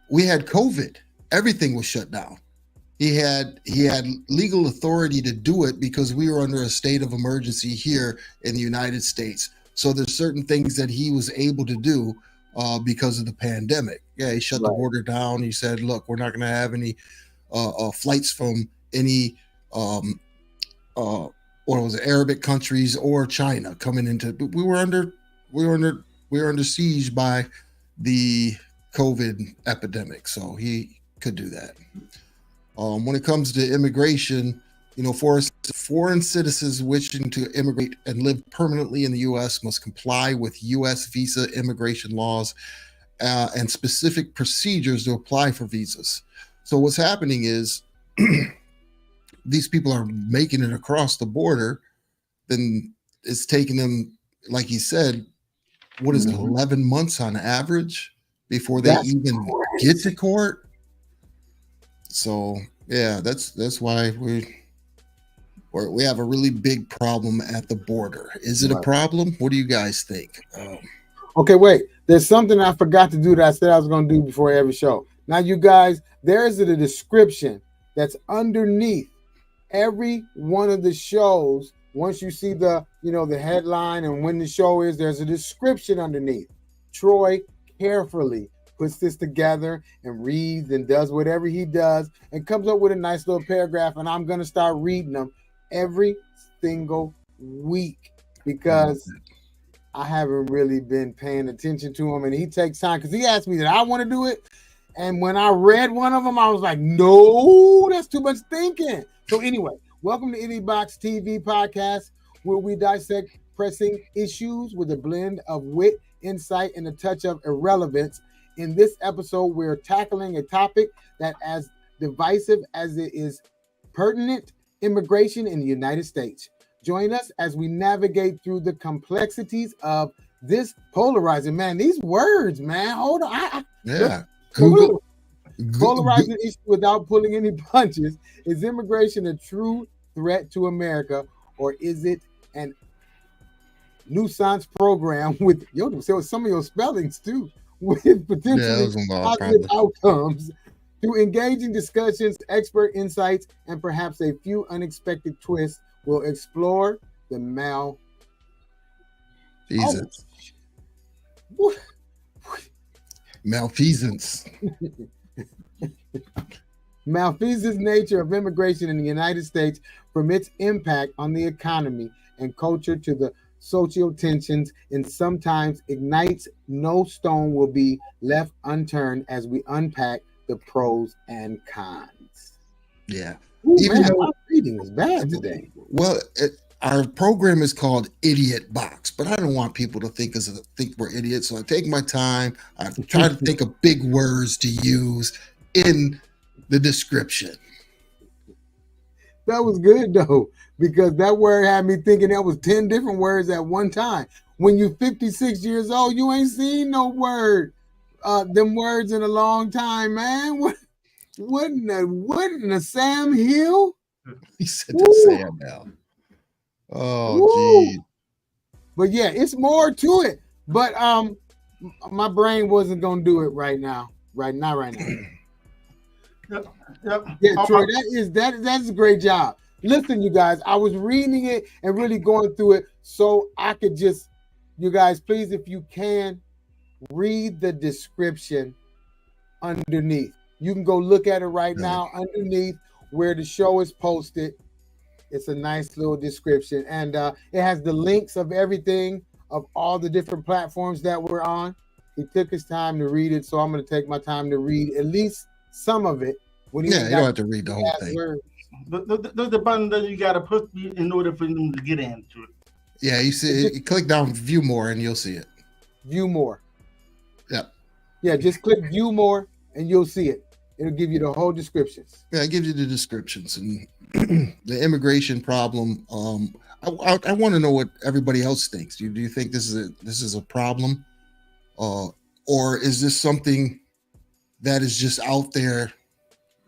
Speaker 3: we had COVID. Everything was shut down. He had legal authority to do it because we were under a state of emergency here in the United States. So there's certain things that he was able to do because of the pandemic. Yeah, he shut the border down. He said, look, we're not going to have any flights from any Arabic countries or China coming into. We were under siege by the COVID epidemic, so he could do that. When it comes to immigration, foreign citizens wishing to immigrate and live permanently in the U.S. must comply with U.S. visa immigration laws and specific procedures to apply for visas. So what's happening is these people are making it across the border, then it's taking them, like he said, what is it, 11 months on average before they even get to court. So yeah, that's why we have a really big problem at the border. Is it a problem? What do you guys think?
Speaker 4: Okay, wait. There's something I forgot to do that I said I was going to do before every show. Now, you guys, there's a description that's underneath every one of the shows. Once you see the headline and when the show is, there's a description underneath. Troy carefully puts this together and reads and does whatever he does and comes up with a nice little paragraph, and I'm going to start reading them every single week because I haven't really been paying attention to him, and he takes time because he asked me that I want to do it. And when I read one of them, I was like, no, that's too much thinking. So anyway, welcome to IdiotBox TV Podcast, where we dissect pressing issues with a blend of wit, insight, and a touch of irrelevance. In this episode, we're tackling a topic that as divisive as it is pertinent: immigration in the United States. Join us as we navigate through the complexities of this polarizing, man. These words, man. Hold on.
Speaker 3: Google.
Speaker 4: Polarizing issue without pulling any punches. Is immigration a true threat to America, or is it an nuanced program with some of your spellings too, with potentially positive outcomes? Through engaging discussions, expert insights, and perhaps a few unexpected twists, we'll explore the
Speaker 3: malfeasance
Speaker 4: nature of immigration in the United States, from its impact on the economy and culture to the social tensions, and sometimes ignites. No stone will be left unturned as we unpack the pros and cons.
Speaker 3: Yeah.
Speaker 4: Ooh, even though reading is bad today.
Speaker 3: Well, our program is called IdiotBox, but I don't want people to think we're idiots. So I take my time. I try to think of big words to use in the description.
Speaker 4: That was good though, because that word had me thinking that was 10 different words at one time. When you're 56 years old, you ain't seen no them words in a long time, man. Wouldn't a Sam Hill?
Speaker 3: He said the Sam Hill. Oh, geez.
Speaker 4: But yeah, it's more to it. But my brain wasn't gonna do it right now. Right now.
Speaker 2: Yep.
Speaker 4: Yeah, Troy, that's a great job. Listen, you guys, I was reading it and really going through it so I could just, you guys, please, if you can, read the description underneath. You can go look at it right now underneath where the show is posted. It's a nice little description, and it has the links of everything, of all the different platforms that we're on. He took his time to read it, so I'm going to take my time to read at least some of it.
Speaker 3: You don't have to read the whole thing.
Speaker 2: There's the button that you got to push in order for them to get into it.
Speaker 3: Yeah, you see it. You click down View More, and you'll see it.
Speaker 4: View More.
Speaker 3: Yep.
Speaker 4: Yeah, just click View More, and you'll see it. It'll give you the whole descriptions.
Speaker 3: Yeah, it gives you the descriptions and the immigration problem. I want to know what everybody else thinks. Do you think this is a problem, or is this something that is just out there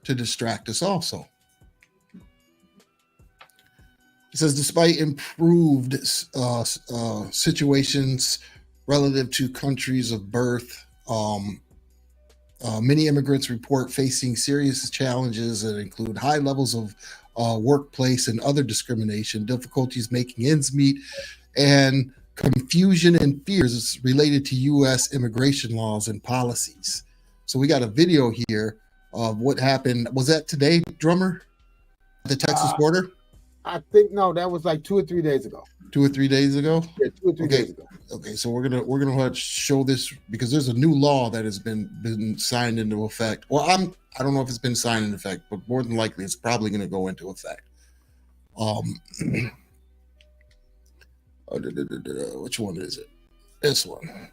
Speaker 3: to distract us? Also, it says despite improved situations relative to countries of birth, many immigrants report facing serious challenges that include high levels of workplace and other discrimination, difficulties making ends meet, and confusion and fears related to U.S. immigration laws and policies. So we got a video here of what happened. Was that today, Drummer? At the Texas border?
Speaker 4: I think no, that was like 2 or 3 days ago.
Speaker 3: 2 or 3 days ago?
Speaker 4: Yeah, 2 or 3 days ago.
Speaker 3: Okay, so we're gonna show this because there's a new law that has been signed into effect. Well, I don't know if it's been signed into effect, but more than likely it's probably gonna go into effect. Which one is it? This one.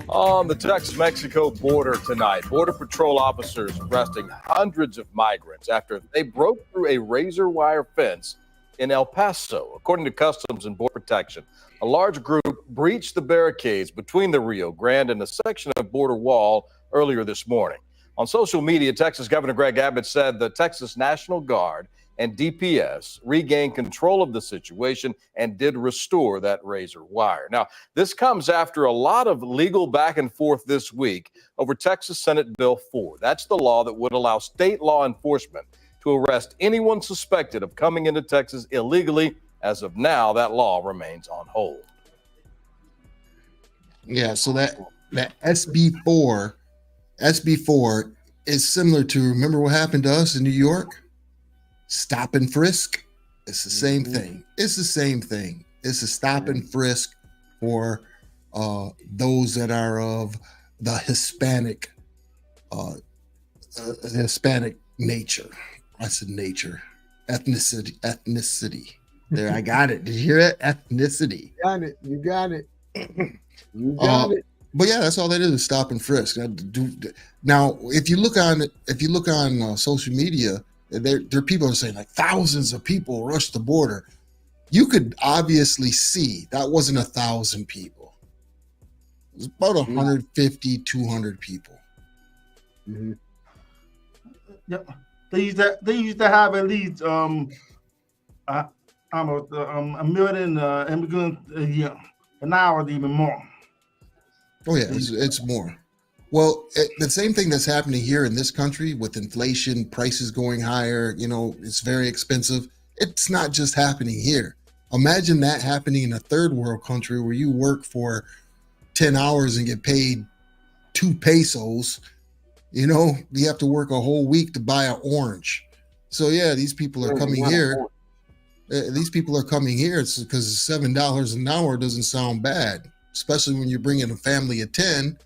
Speaker 6: On the Texas-Mexico border tonight, Border Patrol officers arresting hundreds of migrants after they broke through a razor wire fence in El Paso. According to Customs and Border Protection, a large group breached the barricades between the Rio Grande and a section of border wall earlier this morning. On social media, Texas Governor Greg Abbott said the Texas National Guard and DPS regained control of the situation and did restore that razor wire. Now, this comes after a lot of legal back and forth this week over Texas Senate Bill 4. That's the law that would allow state law enforcement to arrest anyone suspected of coming into Texas illegally. As of now, that law remains on hold.
Speaker 3: Yeah, so that SB4 is similar to, remember what happened to us in New York? Stop and frisk. It's the same thing. It's the same thing. It's a stop and frisk for those that are of the Hispanic nature. I said nature. Ethnicity. There, I got it. Did you hear it? Ethnicity.
Speaker 4: You got it. You got it.
Speaker 3: But yeah, that's all that is stop and frisk. Now, if you look on social media, there are people that are saying like thousands of people rushed the border. You could obviously see that wasn't 1,000 people. It was about 150, 200 people.
Speaker 4: Mm-hmm.
Speaker 2: Yep. They used to have at least almost a million immigrants a year, and now it's even more.
Speaker 3: Oh yeah, it's more. Well, the same thing that's happening here in this country with inflation, prices going higher, it's very expensive. It's not just happening here. Imagine that happening in a third world country where you work for 10 hours and get paid 2 pesos. You have to work a whole week to buy an orange. So yeah, these people are coming here. These people are coming here. It's because $7 an hour doesn't sound bad, especially when you're bringing a family of 10.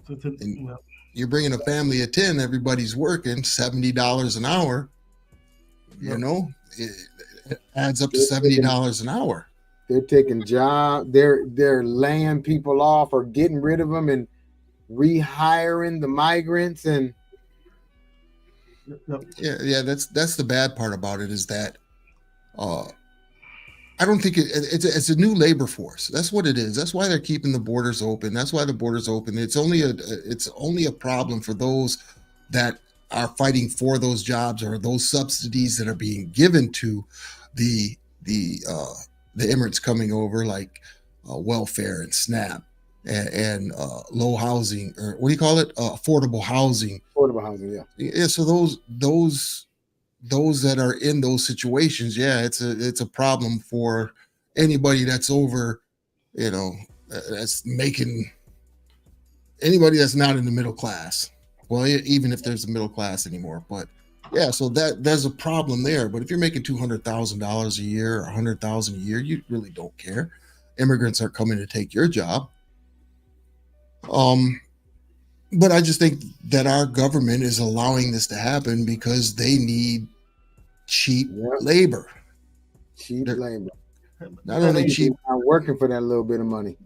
Speaker 3: And you're bringing a family of 10, everybody's working $70 an hour. It adds up to $70 an hour.
Speaker 4: They're taking jobs. They're laying people off or getting rid of them and rehiring the migrants. And
Speaker 3: yeah, that's the bad part about it is that I don't think it's a new labor force. That's what it is. That's why they're keeping the borders open. That's why the borders open. It's only a problem for those that are fighting for those jobs or those subsidies that are being given to the immigrants coming over, like welfare and SNAP and low housing, or what do you call it? Affordable housing.
Speaker 4: Affordable housing, yeah.
Speaker 3: Yeah. So those that are in those situations, yeah, it's a problem for anybody that's over, that's making, anybody that's not in the middle class. Well, even if there's a middle class anymore, but yeah, so there's a problem there. But if you're making $200,000 a year or $100,000 a year, you really don't care. Immigrants are coming to take your job. But I just think that our government is allowing this to happen because they need cheap labor.
Speaker 4: Labor.
Speaker 3: Not only cheap.
Speaker 4: Not working for that little bit of money.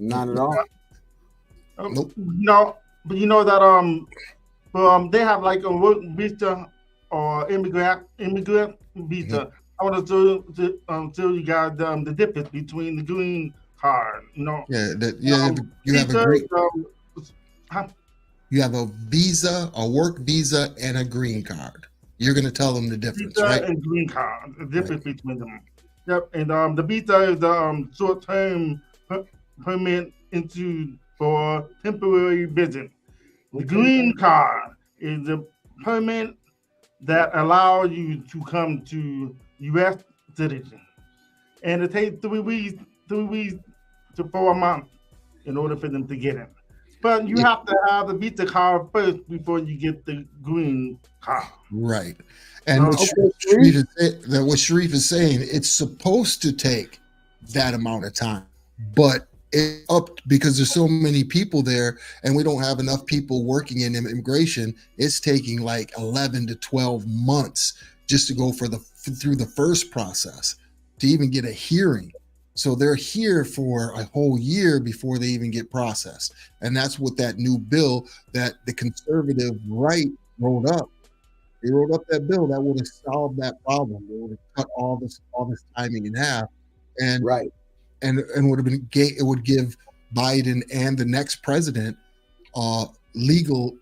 Speaker 4: Not at all.
Speaker 3: Nope.
Speaker 2: But that they have like a work visa or immigrant visa. Mm-hmm. I want to tell you guys the difference between the green card.
Speaker 3: You have a visa, a work visa, and a green card. You're going to tell them the difference,
Speaker 2: visa
Speaker 3: right?
Speaker 2: And green card, the difference between them. Yep, and the visa is the short-term permit for temporary visit. The green card is the permit that allows you to come to U.S. citizen, and it takes 3 weeks to 4 months in order for them to get it. But you have to have the visa card first before you get the green card.
Speaker 3: Right. And what Sharif is saying, it's supposed to take that amount of time, but it's up because there's so many people there and we don't have enough people working in immigration. It's taking like 11 to 12 months just to go through the first process to even get a hearing. So they're here for a whole year before they even get processed. And that's what that new bill that the conservative right wrote up They wrote up that bill that would have solved that problem. They would have cut all this timing in half, and
Speaker 4: Right.
Speaker 3: and would have been it would give Biden and the next president legal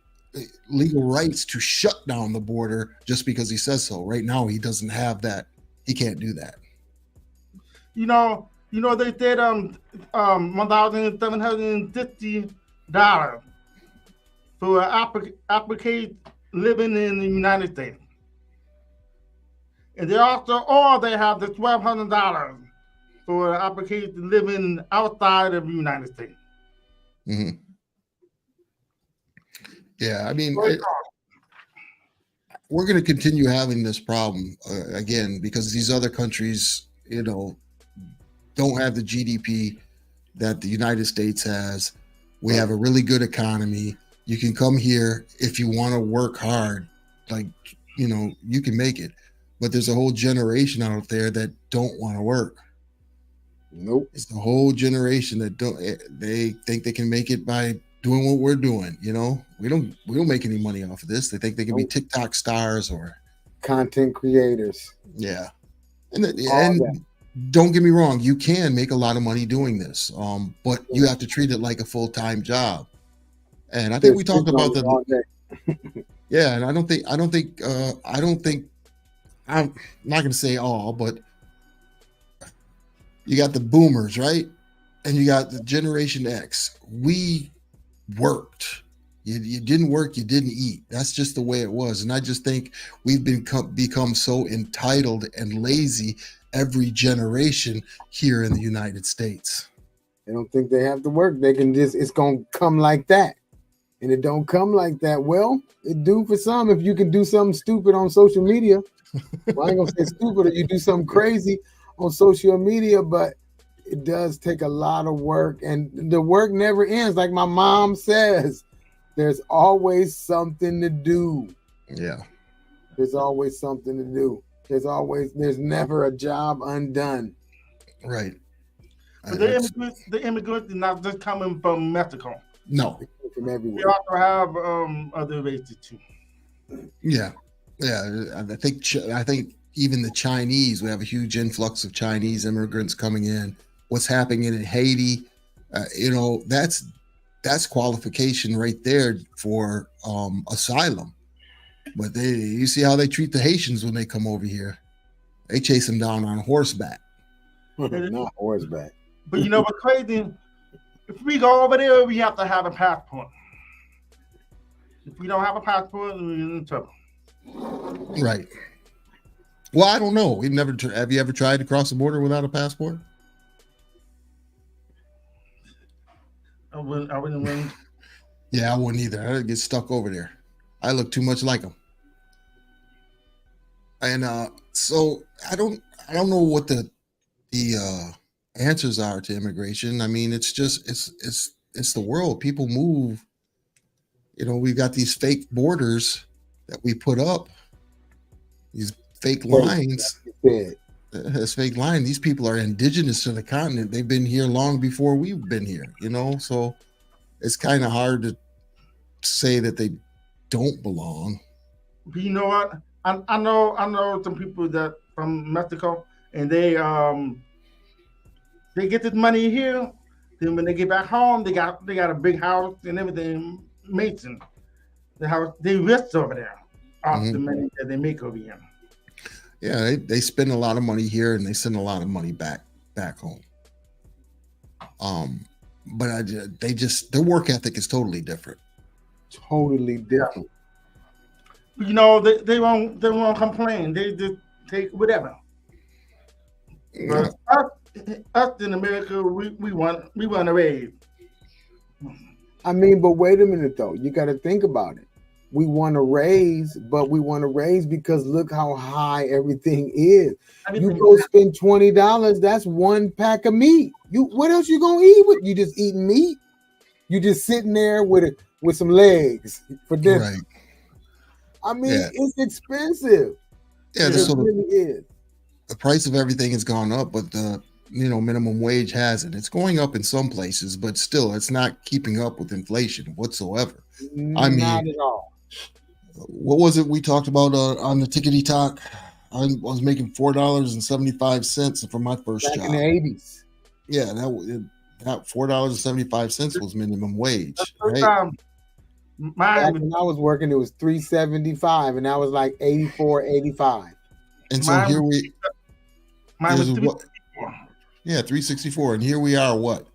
Speaker 3: rights to shut down the border just because he says so. Right now, he doesn't have that. He can't do that.
Speaker 2: They did $1,750 for applicant living in the United States, and they have the $1,200 for applicants living outside of the United States.
Speaker 3: Mm-hmm. Yeah, I mean, we're going to continue having this problem again because these other countries, don't have the GDP that the United States has. We have a really good economy. You can come here if you want to work hard, you can make it. But there's a whole generation out there that don't want to work.
Speaker 4: Nope.
Speaker 3: It's the whole generation that they think they can make it by doing what we're doing. We don't make any money off of this. They think they can be TikTok stars or
Speaker 4: content creators.
Speaker 3: Yeah. And don't get me wrong, you can make a lot of money doing this. But you have to treat it like a full-time job. And I think we talked about that. Yeah, and I don't think I'm not going to say all, but you got the boomers, right? And you got the Generation X. We worked. You didn't work, you didn't eat. That's just the way it was. And I just think we've become so entitled and lazy every generation here in the United States.
Speaker 4: They don't think they have to work. They can it's going to come like that. And it don't come like that. Well, it do for some if you can do something stupid on social media. Well, I ain't going to say stupid or you do something crazy on social media, but it does take a lot of work. And the work never ends. Like my mom says, there's always something to do.
Speaker 3: Yeah.
Speaker 4: There's always something to do. There's never a job undone.
Speaker 3: Right.
Speaker 2: But the immigrants are not just coming from Mexico.
Speaker 3: No.
Speaker 4: From everywhere.
Speaker 2: We also have other races too.
Speaker 3: Yeah. Yeah. I think even the Chinese, we have a huge influx of Chinese immigrants coming in. What's happening in Haiti, that's qualification right there for asylum. But you see how they treat the Haitians when they come over here. They chase them down on horseback.
Speaker 4: Not horseback.
Speaker 2: But what's crazy? If we go over there, we have to have a passport. If we don't have a passport, we're in trouble.
Speaker 3: Right. Well, I don't know. Have you ever tried to cross the border without a passport?
Speaker 2: I wouldn't win.
Speaker 3: Yeah, I wouldn't either. I'd get stuck over there. I look too much like them. And so I don't know what the answers are to immigration. I mean, it's the world. People move. We've got these fake borders that we put up. These fake lines. This fake line. These people are indigenous to the continent. They've been here long before we've been here. So it's kind of hard to say that they don't belong.
Speaker 2: But you know what? I know some people that from Mexico, and they get this money here. Then when they get back home, they got a big house and everything. Mason, the house they rest over there off the money that they make over here.
Speaker 3: Yeah, they spend a lot of money here and they send a lot of money back home. But their work ethic is totally different.
Speaker 4: Totally different.
Speaker 2: They won't complain. They just take whatever.
Speaker 3: Yeah.
Speaker 2: Us in America, we want a raise.
Speaker 4: I mean, but wait a minute though. You got to think about it. We want to raise, but we want to raise because look how high everything is. You go spend $20, that's one pack of meat. What else you gonna eat with? You just eating meat? You just sitting there with some legs for dinner.
Speaker 3: Right.
Speaker 4: I mean, it's expensive.
Speaker 3: Yeah,
Speaker 4: it really is.
Speaker 3: The price of everything has gone up, but the minimum wage hasn't. It's going up in some places, but still, it's not keeping up with inflation whatsoever.
Speaker 4: Not at all.
Speaker 3: what was it we talked about on the Tickety Talk? I was making $4.75 for my first
Speaker 4: Back
Speaker 3: job
Speaker 4: in the 80s.
Speaker 3: Yeah, that $4.75 was minimum wage,
Speaker 2: First
Speaker 3: right?
Speaker 2: time,
Speaker 4: Back
Speaker 2: mine,
Speaker 4: when I was working, it was $3.75, and that was like $84.85.
Speaker 3: And so
Speaker 2: mine
Speaker 3: here
Speaker 2: was-
Speaker 3: we,
Speaker 2: mine was
Speaker 3: here's what- yeah, $3.64, and here we are, what,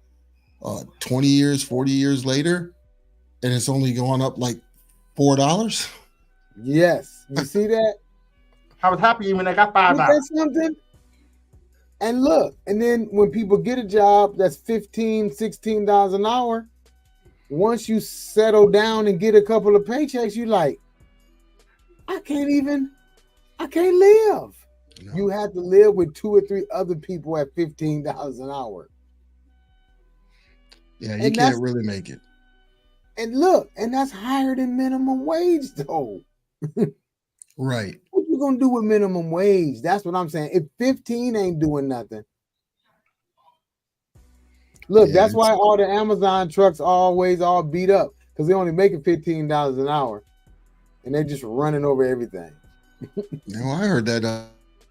Speaker 3: 20 years, 40 years later, and it's only gone up like $4.
Speaker 4: Yes, you see that?
Speaker 2: I was happy when I got $5.
Speaker 4: Ain't that something? And look, and then when people get a job that's $15, $16 an hour, once you settle down and get a couple of paychecks, you like, I can't live.
Speaker 3: No.
Speaker 4: You have to live with 2 or 3 other people at $15 an hour.
Speaker 3: Yeah,
Speaker 4: And
Speaker 3: you
Speaker 4: that's-
Speaker 3: can't really make it.
Speaker 4: And look, and that's higher than minimum wage, though.
Speaker 3: Right.
Speaker 4: What you gonna do with minimum wage? That's what I'm saying. If 15 ain't doing nothing. Look,
Speaker 3: Yeah,
Speaker 4: that's why all the Amazon trucks always all beat up, because they only making $15 an hour, and they're just running over everything.
Speaker 3: I heard that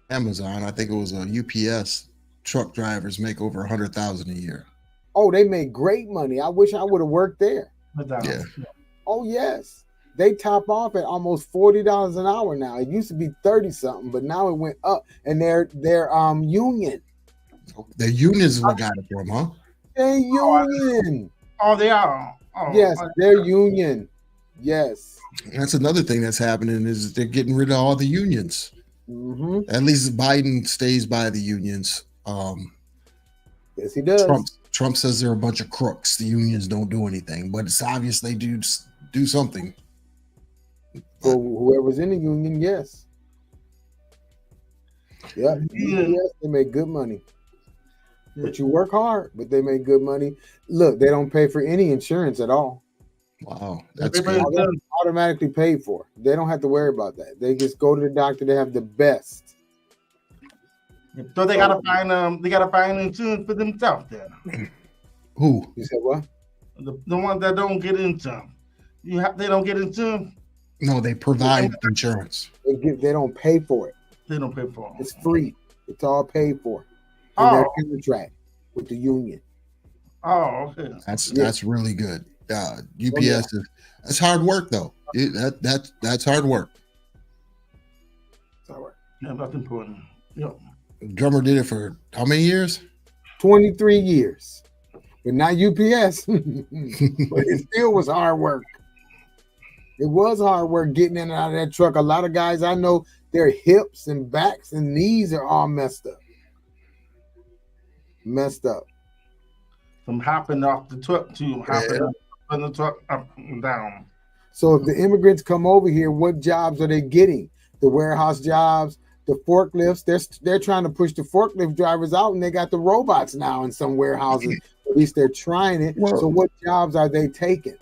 Speaker 3: Amazon, I think it was a UPS, truck drivers make over 100,000 a year.
Speaker 4: Oh, they make great money. I wish I would have worked there.
Speaker 3: Yeah.
Speaker 4: Oh, yes. They top off at almost $40 an hour now. It used to be 30 something, but now it went up, and they're union.
Speaker 3: The unions is what got it from, huh?
Speaker 4: They're union.
Speaker 2: Oh, they are. Oh,
Speaker 4: Yes, they're union. Yes.
Speaker 3: That's another thing that's happening is they're getting rid of all the unions.
Speaker 4: Mm-hmm.
Speaker 3: At least Biden stays by the unions.
Speaker 4: Yes, he does.
Speaker 3: Trump says they're a bunch of crooks. The unions don't do anything, but it's obvious they do something.
Speaker 4: For whoever's in the union, yes. Yep.
Speaker 2: Yeah.
Speaker 4: Yes, they make good money. But you work hard, but they make good money. Look, they don't pay for any insurance at all.
Speaker 3: Wow, that's
Speaker 2: Everybody
Speaker 3: good.
Speaker 2: does.
Speaker 4: Automatically paid for. They don't have to worry about that. They just go to the doctor. They have the best.
Speaker 2: So they gotta find insurance for themselves then.
Speaker 3: Who?
Speaker 4: You said what?
Speaker 2: The ones that don't get insurance. They don't get insurance,
Speaker 3: No, they provide insurance.
Speaker 4: They don't pay for it.
Speaker 2: they don't pay for it.
Speaker 4: It's free. It's all paid for. In
Speaker 2: Oh.
Speaker 4: their contract with the union.
Speaker 2: Oh, okay.
Speaker 3: That's really good. UPS that's hard work though. That's hard work.
Speaker 4: It's all right.
Speaker 2: Yeah, that's important. Yep.
Speaker 3: Drummer did it for how many years?
Speaker 4: 23 years. But not UPS. But it still was hard work. It was hard work getting in and out of that truck. A lot of guys I know, their hips and backs and knees are all messed up. Messed up.
Speaker 2: From hopping off the truck to hopping up on the truck up and down.
Speaker 4: So if the immigrants come over here, what jobs are they getting? The warehouse jobs, the forklifts. They're trying to push the forklift drivers out, and they got the robots now in some warehouses. At least they're trying it.
Speaker 3: Well-
Speaker 4: So what jobs are they taking?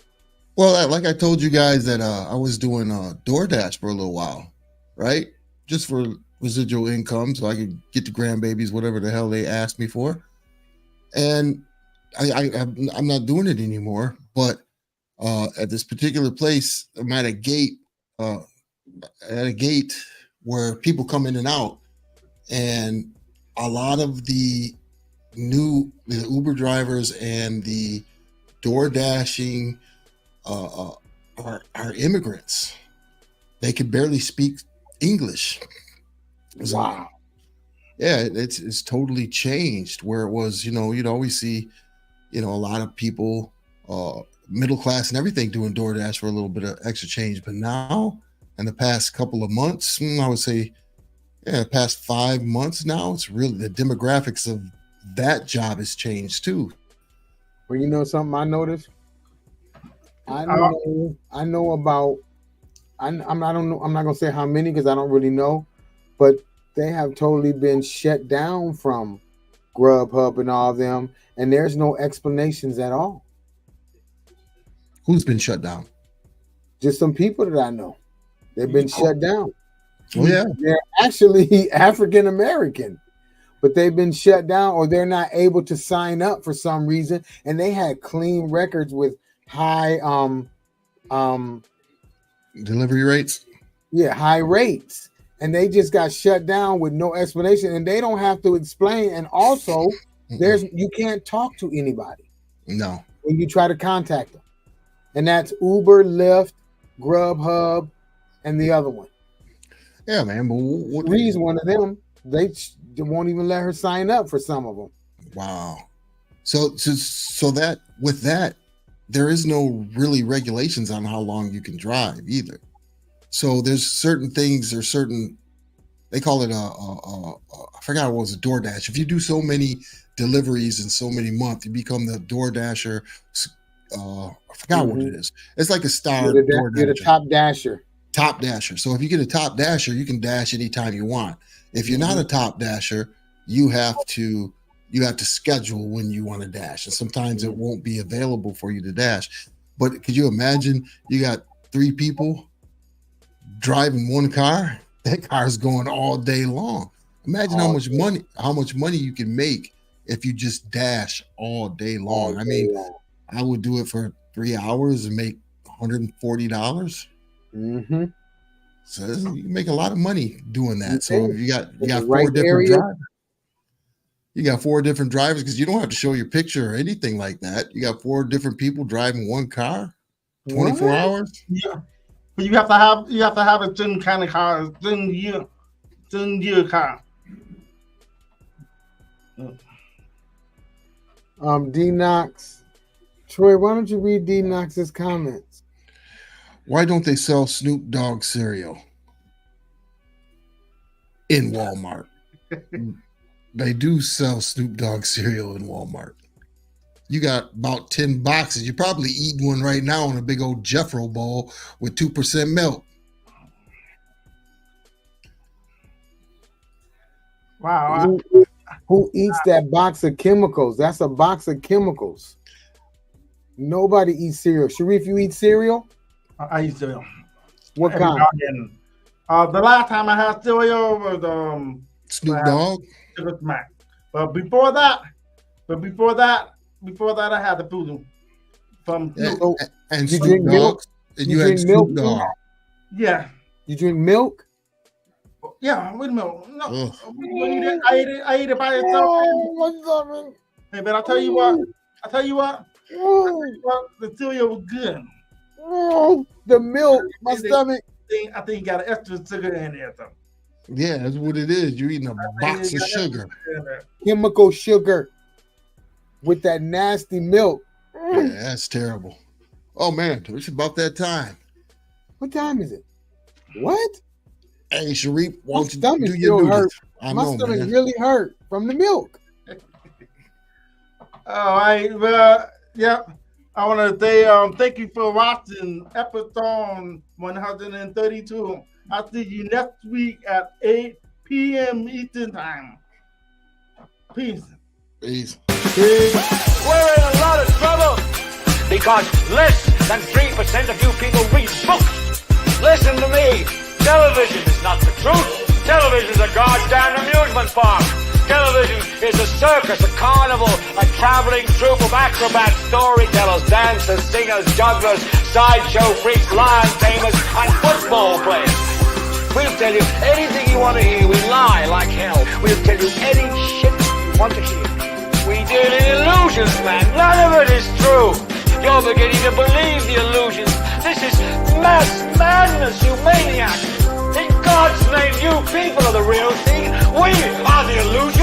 Speaker 3: Well, like I told you guys that I was doing DoorDash for a little while, right? Just for residual income, so I could get the grandbabies, whatever the hell they asked me for. And I'm not doing it anymore. But at this particular place, I'm at a gate where people come in and out, and a lot of the Uber drivers and the door dashing are immigrants. They can barely speak English.
Speaker 4: Wow.
Speaker 3: Yeah, it's totally changed. Where it was, you'd always see, a lot of people, middle class and everything, doing DoorDash for a little bit of extra change. But now, in the past couple of months, I would say, past 5 months now, it's really the demographics of that job has changed too.
Speaker 4: Well, you know something I noticed? I know about. I'm not gonna say how many because I don't really know, but they have totally been shut down from Grubhub and all of them, and there's no explanations at all.
Speaker 3: Who's been shut down?
Speaker 4: Just some people that I know. They've been shut down.
Speaker 3: Oh yeah,
Speaker 4: They're actually African American, but they've been shut down or they're not able to sign up for some reason. And they had clean records with high
Speaker 3: Delivery rates?
Speaker 4: Yeah, high rates. And they just got shut down with no explanation, and they don't have to explain. And also, you can't talk to anybody.
Speaker 3: No.
Speaker 4: When you try to contact them. And that's Uber, Lyft, Grubhub, and the other one.
Speaker 3: Yeah, man. But
Speaker 4: Ree's one of them. They won't even let her sign up for some of them.
Speaker 3: Wow. So that with that, there is no really regulations on how long you can drive either. So there's certain things or certain, they call it I forgot what it was, a DoorDash. If you do so many deliveries in so many months, you become the DoorDasher. I forgot what it is. It's like a star.
Speaker 4: You're the top dasher.
Speaker 3: Top dasher. So if you get a top dasher, you can dash anytime you want. If you're not a top dasher, you have to schedule when you want to dash, and sometimes it won't be available for you to dash. But could you imagine you got 3 people driving one car? That car's going all day long. Imagine how much money you can make if you just dash all day long. I mean, I would do it for 3 hours and make $140.
Speaker 4: Mm-hmm.
Speaker 3: So you make a lot of money doing that. So you got 4
Speaker 4: right
Speaker 3: different drivers. You got 4 different drivers because you don't have to show your picture or anything like that. You got 4 different people driving one car, 24 hours.
Speaker 2: Yeah, but you have to have a certain kind of car, certain year car.
Speaker 4: D Knox, Troy, why don't you read D Knox's comments?
Speaker 3: Why don't they sell Snoop Dogg cereal in Walmart? They do sell Snoop Dogg cereal in Walmart. You got about 10 boxes. You're probably eating one right now in a big old Jeffro bowl with 2% milk.
Speaker 2: Wow.
Speaker 4: Who eats that box of chemicals? That's a box of chemicals. Nobody eats cereal. Sharif, you eat cereal?
Speaker 2: I eat cereal.
Speaker 4: What kind?
Speaker 2: The last time I had cereal was
Speaker 3: Snoop Dogg.
Speaker 2: Sugar Smack. But before that, I had the food from
Speaker 3: and
Speaker 4: you
Speaker 3: Snoop
Speaker 4: drink
Speaker 3: Dogg.
Speaker 4: milk?
Speaker 3: And you had Snoop Dogg.
Speaker 2: Yeah.
Speaker 4: You drink milk?
Speaker 2: Yeah, with milk. No, I ate it by itself. Hey, but I'll tell you what. The cereal was good.
Speaker 4: The milk, my stomach.
Speaker 2: I think you got an extra sugar in there, though.
Speaker 3: Yeah, that's what it is. You're eating a box of sugar.
Speaker 4: Chemical sugar with that nasty milk.
Speaker 3: Yeah, that's terrible. Oh, man, it's about that time.
Speaker 4: What time is it? What?
Speaker 3: Hey, Sharif, why don't you do
Speaker 4: your
Speaker 3: duties?
Speaker 4: My stomach really hurt from the milk.
Speaker 2: All right, well, yeah. I want to say thank you for watching episode 132. I'll see you next week at 8 p.m. Eastern Time. Peace.
Speaker 3: Peace.
Speaker 1: We're in a lot of trouble because less than 3% of you people read books. Listen to me. Television is not the truth. Television is a goddamn amusement park. Television is a circus, a carnival, a traveling troupe of acrobats, storytellers, dancers, singers, jugglers, sideshow freaks, lion tamers, and football players. We'll tell you anything you want to hear. We lie like hell. We'll tell you any shit you want to hear. We deal in illusions, man. None of it is true. You're beginning to believe the illusions. This is mass madness, you maniacs. In God's name, you people are the real thing. We are the illusion.